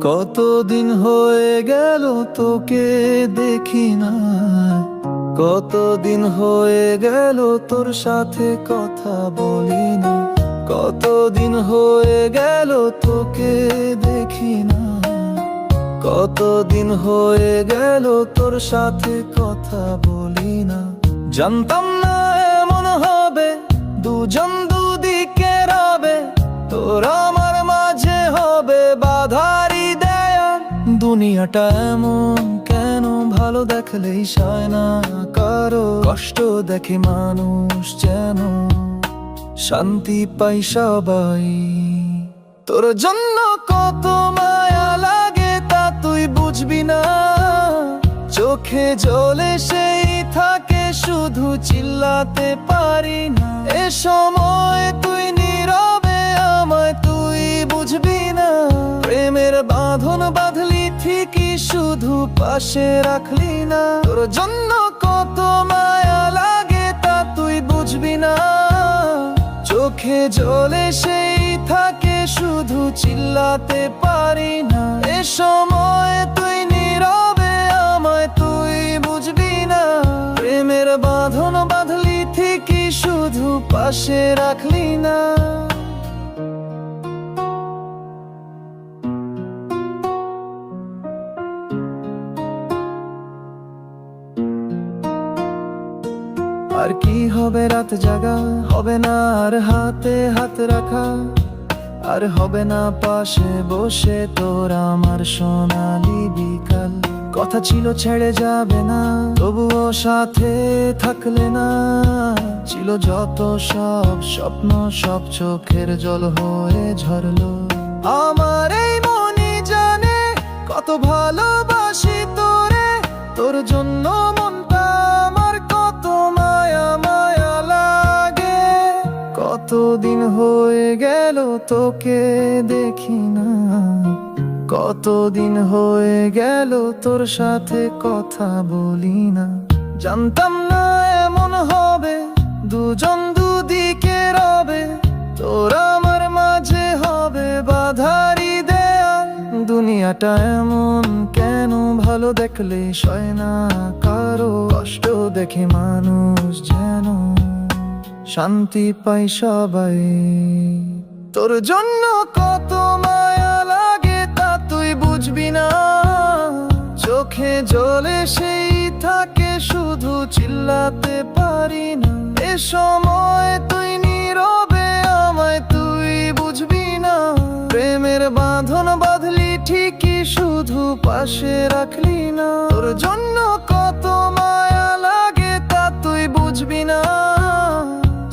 কতদিন হয়ে গেল তোকে দেখি না, কতদিন হয়ে গেল তোর সাথে কথা বলি না, কতদিন হয়ে গেল তোকে দেখি না, কতদিন হয়ে গেল তোর সাথে কথা বলি না। জানতাম না এমন হবে, দুজন দুদিকে রবে, তোর আমার মাঝে হবে বাধারি দেয়া। দুনিয়াটা এমন কেন, ভালো দেখলেই সয় না কারো, কষ্ট দেখে মানুষ যেন শান্তি পাই সবাই। তোর জন্য কত মায়া লাগে তা তুই বুঝবি না, চোখে জ্বলে সেই থাকে শুধু চিল্লাতে পারি না। এ সময় তুই নীরবে আমায় তুই বুঝবি না, প্রেমের বাঁধন বাঁধলি ঠিকই শুধু পাশে রাখলি না। তোর জন্য কত মায়া লাগে তা তুই বুঝবি না, চোখে জ্বলে সেই থাকে শুধু চিল্লাতে পারি না। এ সময় তুই নীরবে আমায় তুই বুঝবি না, প্রেমের বাঁধন বাঁধলি ঠিকই শুধু পাশে রাখলি না। আর কি হবে রাত জাগা, হবে না আর হাতে হাত রাখা, আর হবে না পাশে বসে তোর আমার সোনালি বিকাল। কথা ছিল ছেড়ে যাবে না, তবুও সাথে থাকলে না। ছিল যত সব স্বপ্ন সব চোখের জল হয়ে ঝরলো। আমার এই মনই জানে কত ভালোবাসি তোরে, তোর জন্য মনটা আমার কত মায়া মায়া লাগে। কতদিন হয়ে গেল তোকে দেখি না, কতদিন হয়ে গেল তোর সাথে কথা বলি না। জানতাম না এমন হবে, দুজন দুদিকে রবে, তোর আমার মাঝে হবে বাধারি দেয়াল। দুনিয়াটা এমন কেন, ভালো দেখলে সয় না কারো, কষ্ট দেখে মানুষ যেন শান্তি পাই সবাই। তোর জন্য কত মায়া লাগে তা তুই বুঝবি না, চোখে জ্বলে সেই থাকে শুধু চিল্লাতে পারি না। এ সময় তুই নীরবে আমায় তুই বুঝবি না, প্রেমের বাঁধন বাঁধলি ঠিকই শুধু পাশে রাখলি না। তোর জন্য কত মায়া লাগে তা তুই বুঝবি না,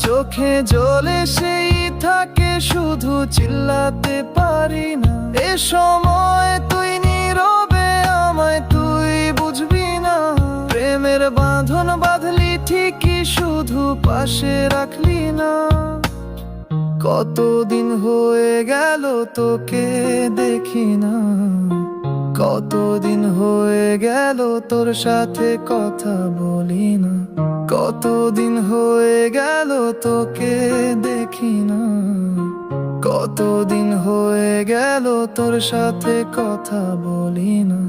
চোখে জ্বলে সেই থাকে শুধু চিল্লাতে পারি না। এ সময় তুই নীরবে আমায় তুই বুঝবি না, প্রেমের বাঁধন বাঁধলি ঠিকই শুধু পাশে রাখলি না। কতদিন হয়ে গেল তোকে দেখি না, কতদিন হয়ে গেল তোর সাথে কথা বলি না, কতদিন হয়ে গেল তোকে দেখি না, কতদিন হয়ে গেল তোর সাথে কথা বলি না।